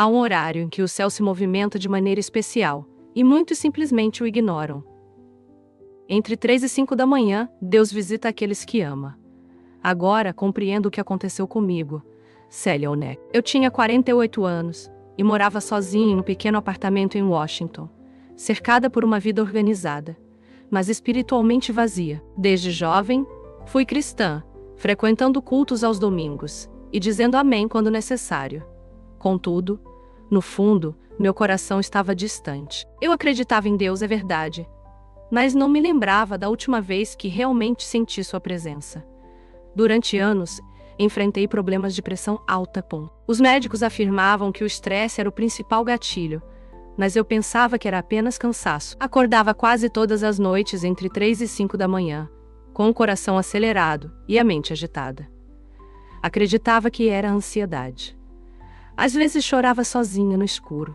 Há um horário em que o céu se movimenta de maneira especial, e muitos simplesmente o ignoram. Entre 3 e 5 da manhã, Deus visita aqueles que ama. Agora compreendo o que aconteceu comigo. Célia Oneck. Eu tinha 48 anos e morava sozinha em um pequeno apartamento em Washington, cercada por uma vida organizada, mas espiritualmente vazia. Desde jovem, fui cristã, frequentando cultos aos domingos e dizendo amém quando necessário. Contudo, no fundo, meu coração estava distante. Eu acreditava em Deus, é verdade, mas não me lembrava da última vez que realmente senti sua presença. Durante anos, enfrentei problemas de pressão alta. Os médicos afirmavam que o estresse era o principal gatilho, mas eu pensava que era apenas cansaço. Acordava quase todas as noites entre 3 e 5 da manhã, com o coração acelerado e a mente agitada. Acreditava que era ansiedade. Às vezes chorava sozinha no escuro,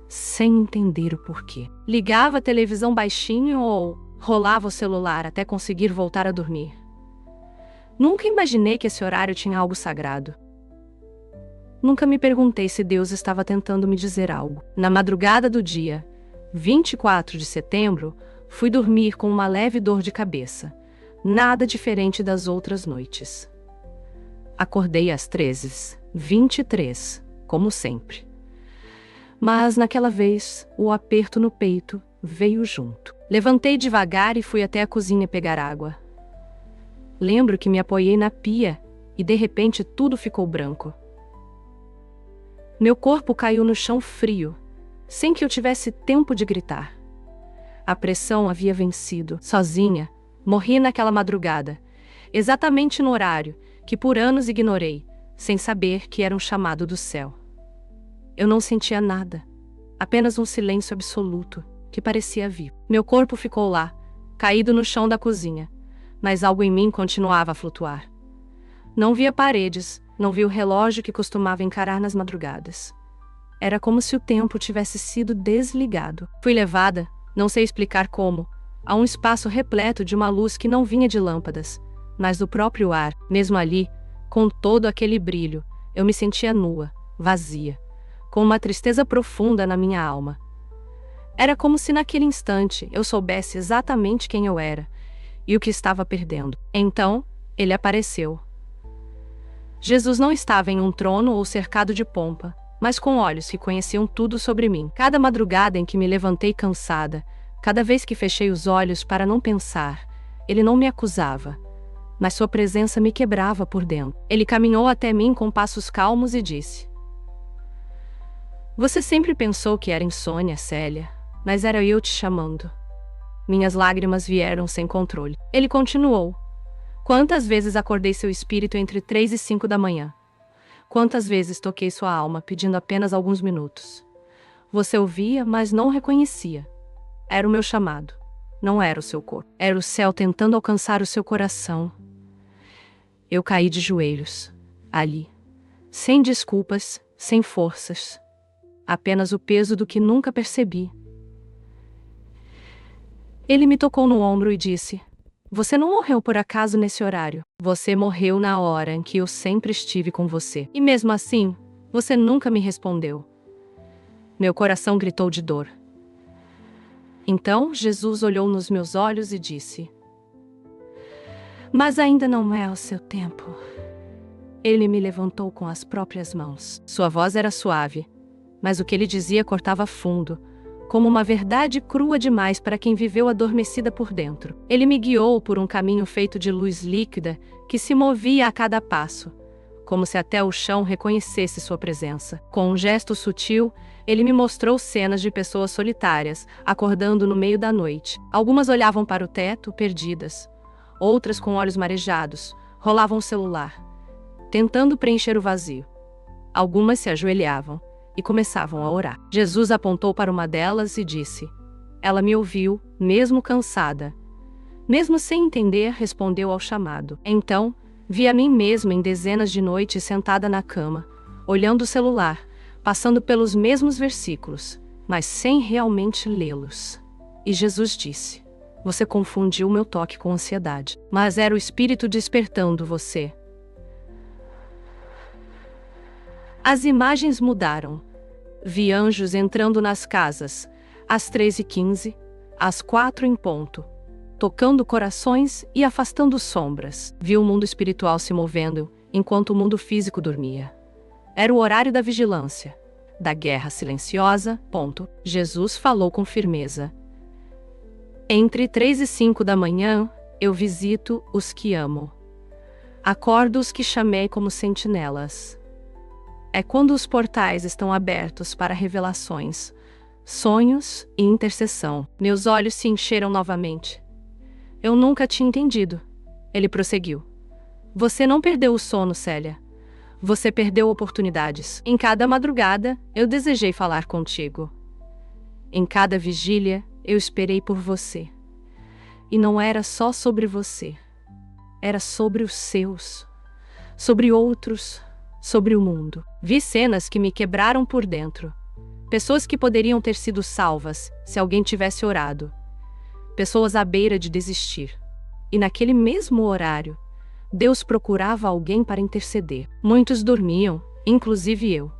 sem entender o porquê. Ligava a televisão baixinho ou rolava o celular até conseguir voltar a dormir. Nunca imaginei que esse horário tinha algo sagrado. Nunca me perguntei se Deus estava tentando me dizer algo. Na madrugada do dia 24 de setembro, fui dormir com uma leve dor de cabeça, nada diferente das outras noites. Acordei às 13h23, como sempre. Mas naquela vez, o aperto no peito veio junto. Levantei devagar e fui até a cozinha pegar água. Lembro que me apoiei na pia e de repente tudo ficou branco. Meu corpo caiu no chão frio, sem que eu tivesse tempo de gritar. A pressão havia vencido. Sozinha, morri naquela madrugada, exatamente no horário que por anos ignorei, sem saber que era um chamado do céu. Eu não sentia nada, apenas um silêncio absoluto que parecia vivo. Meu corpo ficou lá, caído no chão da cozinha, mas algo em mim continuava a flutuar. Não via paredes, não vi o relógio que costumava encarar nas madrugadas. Era como se o tempo tivesse sido desligado. Fui levada, não sei explicar como, a um espaço repleto de uma luz que não vinha de lâmpadas, mas do próprio ar. Mesmo ali, com todo aquele brilho, eu me sentia nua, vazia, com uma tristeza profunda na minha alma. Era como se naquele instante eu soubesse exatamente quem eu era e o que estava perdendo. Então, ele apareceu. Jesus não estava em um trono ou cercado de pompa, mas com olhos que conheciam tudo sobre mim. Cada madrugada em que me levantei cansada, cada vez que fechei os olhos para não pensar, ele não me acusava, mas sua presença me quebrava por dentro. Ele caminhou até mim com passos calmos e disse: "Você sempre pensou que era insônia, Célia, mas era eu te chamando." Minhas lágrimas vieram sem controle. Ele continuou: "Quantas vezes acordei seu espírito entre 3 e 5 da manhã? Quantas vezes toquei sua alma pedindo apenas alguns minutos? Você ouvia, mas não reconhecia. Era o meu chamado. Não era o seu corpo. Era o céu tentando alcançar o seu coração." Eu caí de joelhos, ali, sem desculpas, sem forças. Apenas o peso do que nunca percebi. Ele me tocou no ombro e disse: "Você não morreu por acaso nesse horário. Você morreu na hora em que eu sempre estive com você. E mesmo assim, você nunca me respondeu." Meu coração gritou de dor. Então, Jesus olhou nos meus olhos e disse: "Mas ainda não é o seu tempo." Ele me levantou com as próprias mãos. Sua voz era suave, mas o que ele dizia cortava fundo, como uma verdade crua demais para quem viveu adormecida por dentro. Ele me guiou por um caminho feito de luz líquida que se movia a cada passo, como se até o chão reconhecesse sua presença. Com um gesto sutil, ele me mostrou cenas de pessoas solitárias, acordando no meio da noite. Algumas olhavam para o teto, perdidas. Outras, com olhos marejados, rolavam o celular, tentando preencher o vazio. Algumas se ajoelhavam e começavam a orar. Jesus apontou para uma delas e disse: "Ela me ouviu, mesmo cansada." Mesmo sem entender, respondeu ao chamado. Então, vi a mim mesma em dezenas de noites sentada na cama, olhando o celular, passando pelos mesmos versículos, mas sem realmente lê-los. E Jesus disse: "Você confundiu meu toque com ansiedade, mas era o Espírito despertando você." As imagens mudaram. Vi anjos entrando nas casas, às 3h15, às 4 em ponto, tocando corações e afastando sombras. Vi o mundo espiritual se movendo, enquanto o mundo físico dormia. Era o horário da vigilância, da guerra silenciosa. Jesus falou com firmeza. Entre 3 e 5 da manhã, eu visito os que amo. Acordo os que chamei como sentinelas. É quando os portais estão abertos para revelações, sonhos e intercessão. Meus olhos se encheram novamente. Eu nunca tinha entendido. Ele prosseguiu. Você não perdeu o sono, Célia. Você perdeu oportunidades. Em cada madrugada, eu desejei falar contigo. Em cada vigília, eu esperei por você. E não era só sobre você. Era sobre os seus. Sobre outros. Sobre o mundo. Vi cenas que me quebraram por dentro. Pessoas que poderiam ter sido salvas se alguém tivesse orado. Pessoas à beira de desistir. E naquele mesmo horário, Deus procurava alguém para interceder. Muitos dormiam, inclusive eu.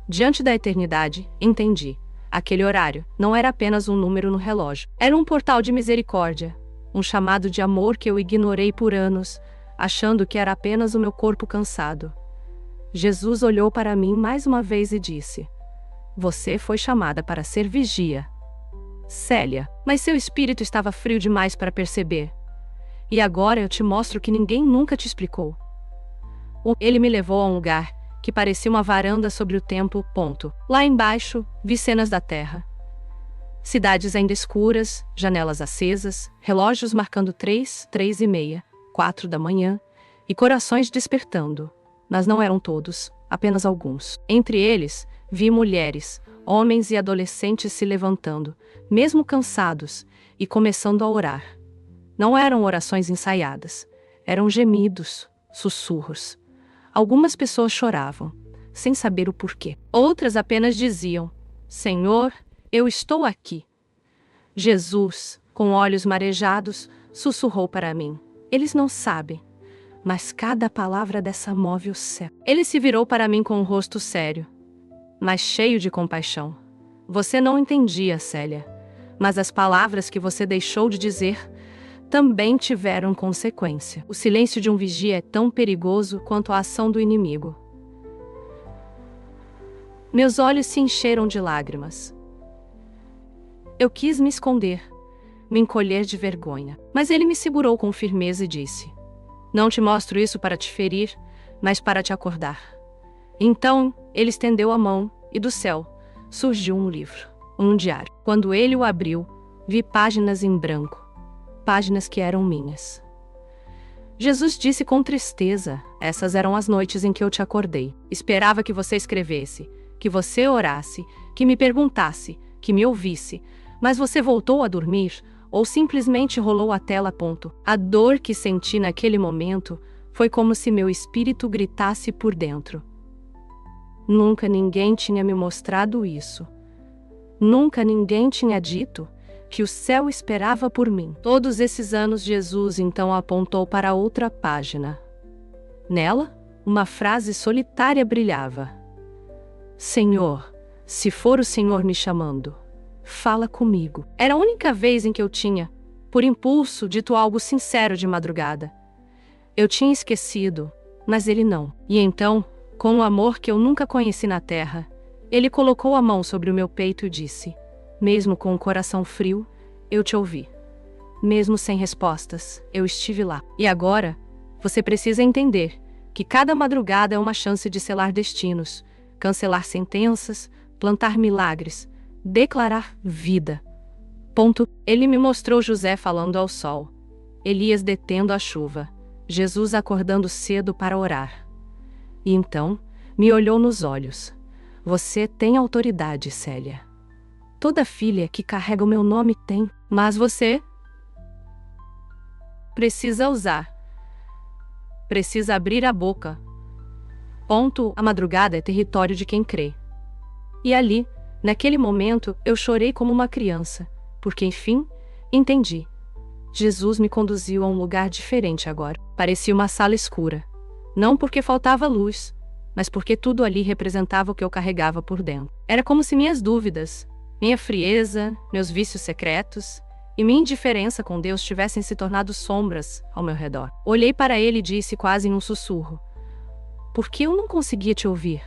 Diante da eternidade, entendi. Aquele horário não era apenas um número no relógio. Era um portal de misericórdia. Um chamado de amor que eu ignorei por anos, achando que era apenas o meu corpo cansado. Jesus olhou para mim mais uma vez e disse: Você foi chamada para ser vigia, Célia. Mas seu espírito estava frio demais para perceber. E agora eu te mostro que ninguém nunca te explicou. Ele me levou a um lugar que parecia uma varanda sobre o tempo. Lá embaixo, vi cenas da terra. Cidades ainda escuras, janelas acesas, relógios marcando 3, 3h30, 4 da manhã, e corações despertando. Mas não eram todos, apenas alguns. Entre eles, vi mulheres, homens e adolescentes se levantando, mesmo cansados, e começando a orar. Não eram orações ensaiadas. Eram gemidos, sussurros. Algumas pessoas choravam, sem saber o porquê. Outras apenas diziam: Senhor, eu estou aqui. Jesus, com olhos marejados, sussurrou para mim: Eles não sabem, mas cada palavra dessa move o céu. Ele se virou para mim com um rosto sério, mas cheio de compaixão. Você não entendia, Célia, mas as palavras que você deixou de dizer também tiveram consequência. O silêncio de um vigia é tão perigoso quanto a ação do inimigo. Meus olhos se encheram de lágrimas. Eu quis me esconder, me encolher de vergonha. Mas ele me segurou com firmeza e disse: Não te mostro isso para te ferir, mas para te acordar. Então, ele estendeu a mão, e do céu surgiu um livro, um diário. Quando ele o abriu, vi páginas em branco, páginas que eram minhas. Jesus disse com tristeza: Essas eram as noites em que eu te acordei. Esperava que você escrevesse, que você orasse, que me perguntasse, que me ouvisse, mas você voltou a dormir, ou simplesmente rolou a tela. A dor que senti naquele momento foi como se meu espírito gritasse por dentro. Nunca ninguém tinha me mostrado isso. Nunca ninguém tinha dito que o céu esperava por mim. Todos esses anos, Jesus então apontou para outra página. Nela, uma frase solitária brilhava: Senhor, se for o Senhor me chamando, fala comigo. Era a única vez em que eu tinha, por impulso, dito algo sincero de madrugada. Eu tinha esquecido, mas ele não. E então, com um amor que eu nunca conheci na terra, ele colocou a mão sobre o meu peito e disse: Mesmo com o coração frio, eu te ouvi. Mesmo sem respostas, eu estive lá. E agora, você precisa entender que cada madrugada é uma chance de selar destinos, cancelar sentenças, plantar milagres, declarar vida. Ele me mostrou José falando ao sol, Elias detendo a chuva, Jesus acordando cedo para orar. E então, me olhou nos olhos. Você tem autoridade, Célia. Toda filha que carrega o meu nome tem, mas você precisa usar. Precisa abrir a boca. A madrugada é território de quem crê. E ali, naquele momento, eu chorei como uma criança, porque enfim, entendi. Jesus me conduziu a um lugar diferente agora. Parecia uma sala escura. Não porque faltava luz, mas porque tudo ali representava o que eu carregava por dentro. Era como se minhas dúvidas, minha frieza, meus vícios secretos e minha indiferença com Deus tivessem se tornado sombras ao meu redor. Olhei para ele e disse quase em um sussurro: por que eu não conseguia te ouvir?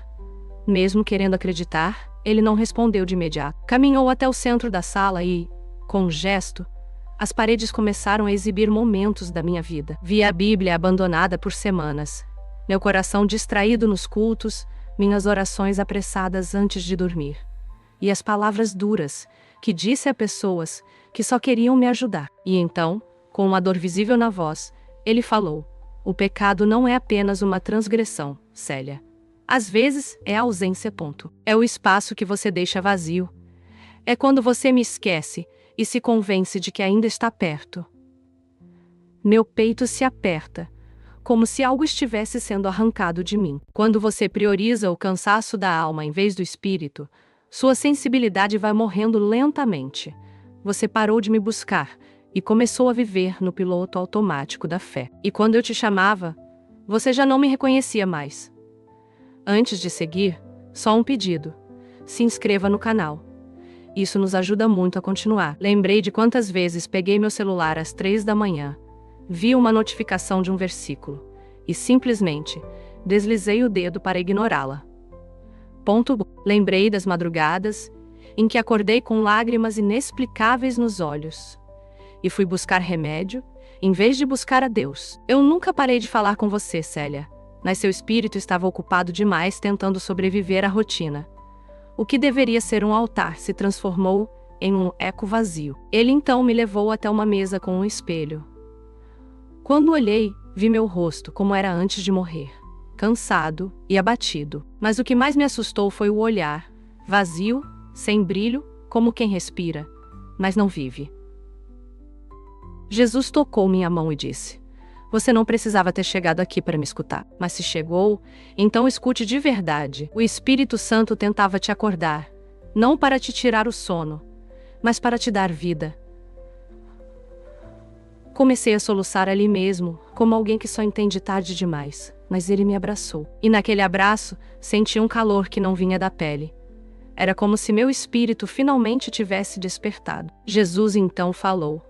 Mesmo querendo acreditar, ele não respondeu de imediato. Caminhou até o centro da sala e, com um gesto, as paredes começaram a exibir momentos da minha vida. Vi a Bíblia abandonada por semanas, meu coração distraído nos cultos, minhas orações apressadas antes de dormir, e as palavras duras que disse a pessoas que só queriam me ajudar. E então, com uma dor visível na voz, ele falou: o pecado não é apenas uma transgressão, Célia. Às vezes, é a ausência, ponto. É o espaço que você deixa vazio. É quando você me esquece e se convence de que ainda está perto. Meu peito se aperta, como se algo estivesse sendo arrancado de mim. Quando você prioriza o cansaço da alma em vez do espírito, sua sensibilidade vai morrendo lentamente. Você parou de me buscar e começou a viver no piloto automático da fé. E quando eu te chamava, você já não me reconhecia mais. Antes de seguir, só um pedido: se inscreva no canal. Isso nos ajuda muito a continuar. Lembrei de quantas vezes peguei meu celular às 3 da manhã, vi uma notificação de um versículo e simplesmente deslizei o dedo para ignorá-la. Lembrei das madrugadas em que acordei com lágrimas inexplicáveis nos olhos e fui buscar remédio em vez de buscar a Deus. Eu nunca parei de falar com você, Célia, mas seu espírito estava ocupado demais tentando sobreviver à rotina. O que deveria ser um altar se transformou em um eco vazio. Ele então me levou até uma mesa com um espelho. Quando olhei, vi meu rosto como era antes de morrer, cansado e abatido. Mas o que mais me assustou foi o olhar, vazio, sem brilho, como quem respira, mas não vive. Jesus tocou minha mão e disse: você não precisava ter chegado aqui para me escutar, mas se chegou, então escute de verdade. O Espírito Santo tentava te acordar, não para te tirar o sono, mas para te dar vida. Comecei a soluçar ali mesmo, como alguém que só entende tarde demais, mas ele me abraçou. E naquele abraço, senti um calor que não vinha da pele. Era como se meu espírito finalmente tivesse despertado. Jesus então falou: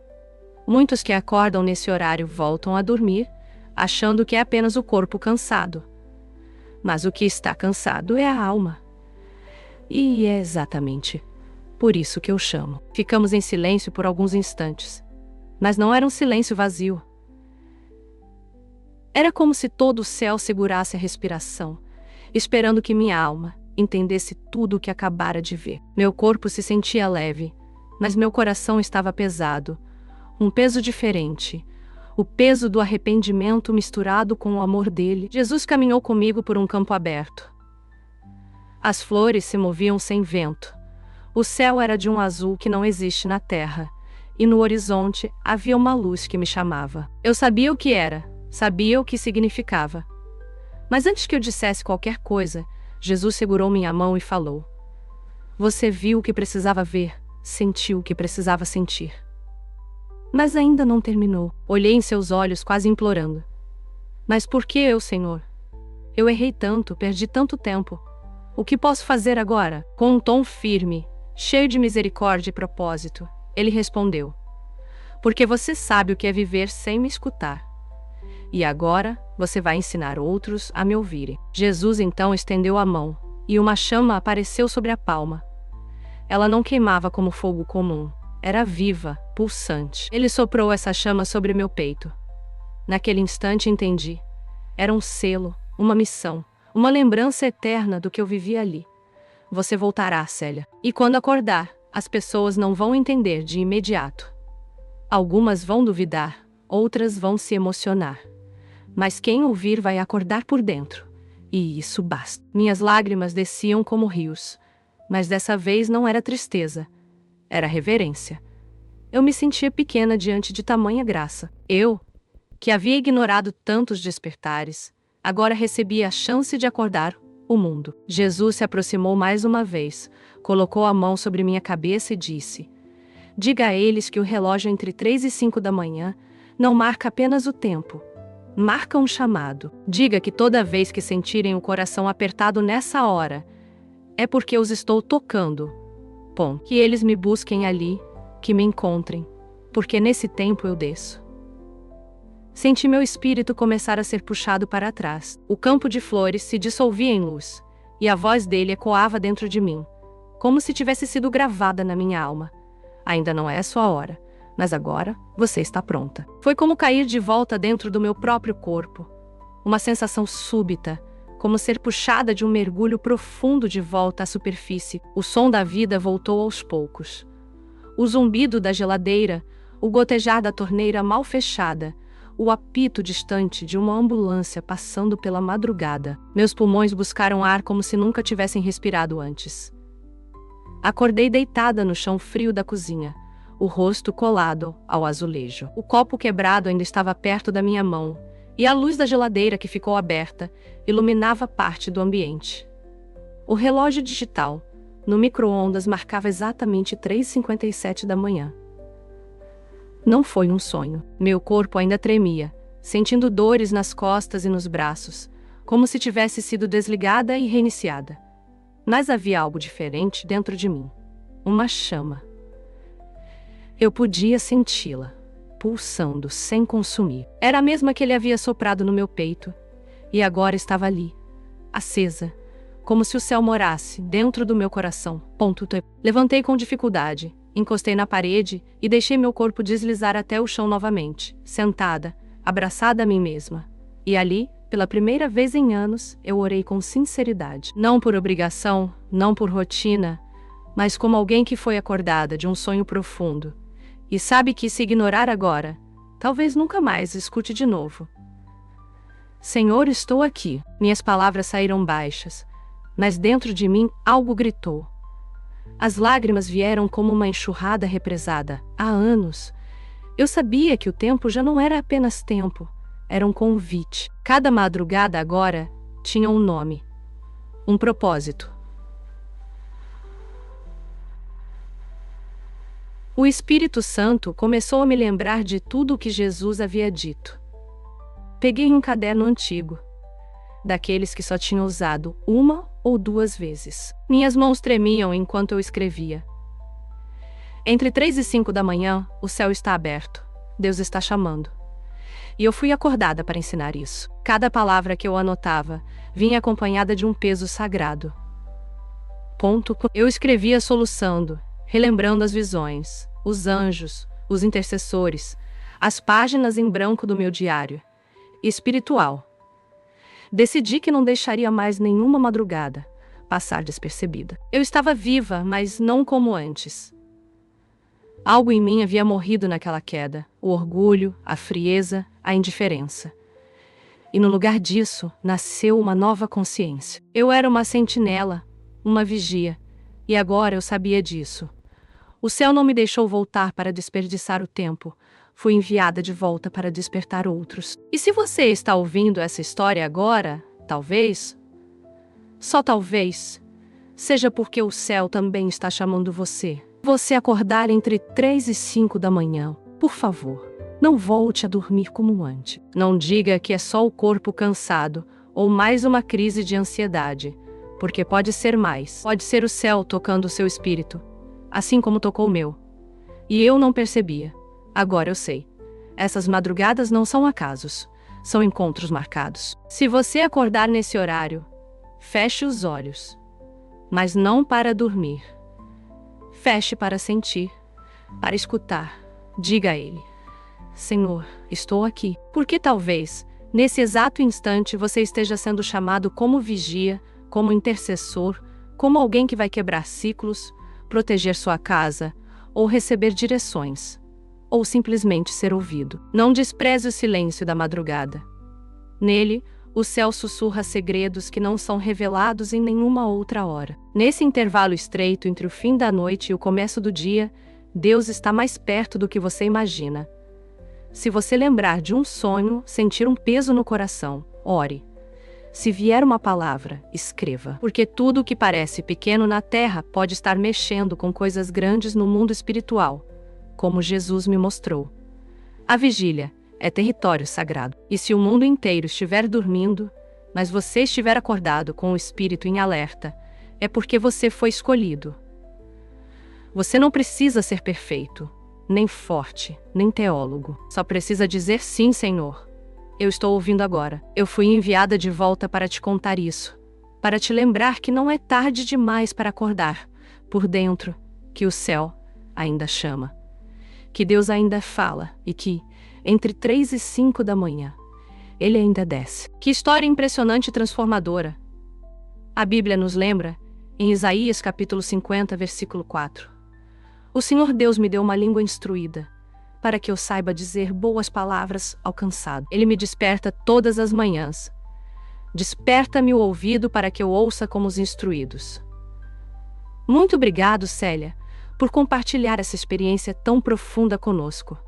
muitos que acordam nesse horário voltam a dormir, achando que é apenas o corpo cansado. Mas o que está cansado é a alma. E é exatamente por isso que eu chamo. Ficamos em silêncio por alguns instantes. Mas não era um silêncio vazio. Era como se todo o céu segurasse a respiração, esperando que minha alma entendesse tudo o que acabara de ver. Meu corpo se sentia leve, mas meu coração estava pesado. Um peso diferente, o peso do arrependimento misturado com o amor dele. Jesus caminhou comigo por um campo aberto. As flores se moviam sem vento. O céu era de um azul que não existe na terra, e no horizonte havia uma luz que me chamava. Eu sabia o que era, sabia o que significava. Mas antes que eu dissesse qualquer coisa, Jesus segurou minha mão e falou: você viu o que precisava ver, sentiu o que precisava sentir. Mas ainda não terminou. Olhei em seus olhos quase implorando. Mas por que eu, Senhor? Eu errei tanto, perdi tanto tempo. O que posso fazer agora? Com um tom firme, cheio de misericórdia e propósito, ele respondeu: porque você sabe o que é viver sem me escutar. E agora você vai ensinar outros a me ouvirem. Jesus então estendeu a mão, e uma chama apareceu sobre a palma. Ela não queimava como fogo comum. Era viva, pulsante. Ele soprou essa chama sobre meu peito. Naquele instante entendi. Era um selo, uma missão, uma lembrança eterna do que eu vivia ali. Você voltará, Célia. E quando acordar, as pessoas não vão entender de imediato. Algumas vão duvidar, outras vão se emocionar. Mas quem ouvir vai acordar por dentro. E isso basta. Minhas lágrimas desciam como rios. Mas dessa vez não era tristeza. Era reverência. Eu me sentia pequena diante de tamanha graça. Eu, que havia ignorado tantos despertares, agora recebia a chance de acordar o mundo. Jesus se aproximou mais uma vez, colocou a mão sobre minha cabeça e disse: diga a eles que o relógio entre 3 e 5 da manhã não marca apenas o tempo, Marca um chamado. Diga que toda vez que sentirem o coração apertado nessa hora, é porque os estou tocando. Bom, que eles me busquem ali, que me encontrem, porque nesse tempo eu desço. Senti meu espírito começar a ser puxado para trás. O campo de flores se dissolvia em luz, e a voz dele ecoava dentro de mim, como se tivesse sido gravada na minha alma. Ainda não é a sua hora, mas agora você está pronta. Foi como cair de volta dentro do meu próprio corpo. Uma sensação súbita, como ser puxada de um mergulho profundo de volta à superfície. O som da vida voltou aos poucos. O zumbido da geladeira, o gotejar da torneira mal fechada, o apito distante de uma ambulância passando pela madrugada. Meus pulmões buscaram ar como se nunca tivessem respirado antes. Acordei deitada no chão frio da cozinha, o rosto colado ao azulejo. O copo quebrado ainda estava perto da minha mão, e a luz da geladeira que ficou aberta iluminava parte do ambiente. O relógio digital, no micro-ondas, marcava exatamente 3h57 da manhã. Não foi um sonho. Meu corpo ainda tremia, sentindo dores nas costas e nos braços, como se tivesse sido desligada e reiniciada. Mas havia algo diferente dentro de mim. Uma chama. Eu podia senti-la, pulsando sem consumir. Era a mesma que ele havia soprado no meu peito, e agora estava ali, acesa, como se o céu morasse dentro do meu coração. Levantei com dificuldade, encostei na parede e deixei meu corpo deslizar até o chão novamente, sentada, abraçada a mim mesma. E ali, pela primeira vez em anos, eu orei com sinceridade. Não por obrigação, não por rotina, mas como alguém que foi acordada de um sonho profundo e sabe que, se ignorar agora, talvez nunca mais escute de novo. Senhor, estou aqui. Minhas palavras saíram baixas, mas dentro de mim algo gritou. As lágrimas vieram como uma enxurrada represada. Há anos, eu sabia que o tempo já não era apenas tempo, era um convite. Cada madrugada agora tinha um nome, um propósito. O Espírito Santo começou a me lembrar de tudo o que Jesus havia dito. Peguei um caderno antigo, daqueles que só tinha usado uma ou duas vezes. Minhas mãos tremiam enquanto eu escrevia. Entre 3 e 5 da manhã, o céu está aberto. Deus está chamando. E eu fui acordada para ensinar isso. Cada palavra que eu anotava vinha acompanhada de um peso sagrado. Eu escrevia soluçando, relembrando as visões, os anjos, os intercessores, as páginas em branco do meu diário. Espiritual. Decidi que não deixaria mais nenhuma madrugada passar despercebida. Eu estava viva, mas não como antes. Algo em mim havia morrido naquela queda, o orgulho, a frieza, a indiferença. E no lugar disso, nasceu uma nova consciência. Eu era uma sentinela, uma vigia, e agora eu sabia disso. O céu não me deixou voltar para desperdiçar o tempo. Fui enviada de volta para despertar outros. E se você está ouvindo essa história agora, talvez, só talvez, seja porque o céu também está chamando você. Você acordar entre 3 e 5 da manhã, por favor, não volte a dormir como antes. Não diga que é só o corpo cansado ou mais uma crise de ansiedade, porque pode ser mais. Pode ser o céu tocando o seu espírito, assim como tocou o meu. E eu não percebia. Agora eu sei. Essas madrugadas não são acasos, são encontros marcados. Se você acordar nesse horário, feche os olhos, mas não para dormir. Feche para sentir, para escutar. Diga a Ele: Senhor, estou aqui. Porque talvez, nesse exato instante, você esteja sendo chamado como vigia, como intercessor, como alguém que vai quebrar ciclos, proteger sua casa, ou receber direções, ou simplesmente ser ouvido. Não despreze o silêncio da madrugada. Nele, o céu sussurra segredos que não são revelados em nenhuma outra hora. Nesse intervalo estreito entre o fim da noite e o começo do dia, Deus está mais perto do que você imagina. Se você lembrar de um sonho, sentir um peso no coração, ore. Se vier uma palavra, escreva. Porque tudo o que parece pequeno na terra pode estar mexendo com coisas grandes no mundo espiritual, como Jesus me mostrou. A vigília é território sagrado. E se o mundo inteiro estiver dormindo, mas você estiver acordado com o espírito em alerta, é porque você foi escolhido. Você não precisa ser perfeito, nem forte, nem teólogo. Só precisa dizer sim, Senhor. Eu estou ouvindo agora. Eu fui enviada de volta para te contar isso, para te lembrar que não é tarde demais para acordar por dentro, que o céu ainda chama, que Deus ainda fala e que, entre 3 e 5 da manhã, Ele ainda desce. Que história impressionante e transformadora! A Bíblia nos lembra, em Isaías capítulo 50, versículo 4. O Senhor Deus me deu uma língua instruída, para que eu saiba dizer boas palavras ao cansado. Ele me desperta todas as manhãs. Desperta-me o ouvido para que eu ouça como os instruídos. Muito obrigado, Célia, por compartilhar essa experiência tão profunda conosco.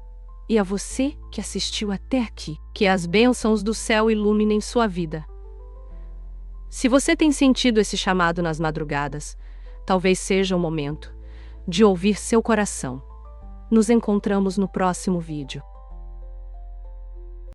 E a você que assistiu até aqui, que as bênçãos do céu iluminem sua vida. Se você tem sentido esse chamado nas madrugadas, talvez seja o momento de ouvir seu coração. Nos encontramos no próximo vídeo.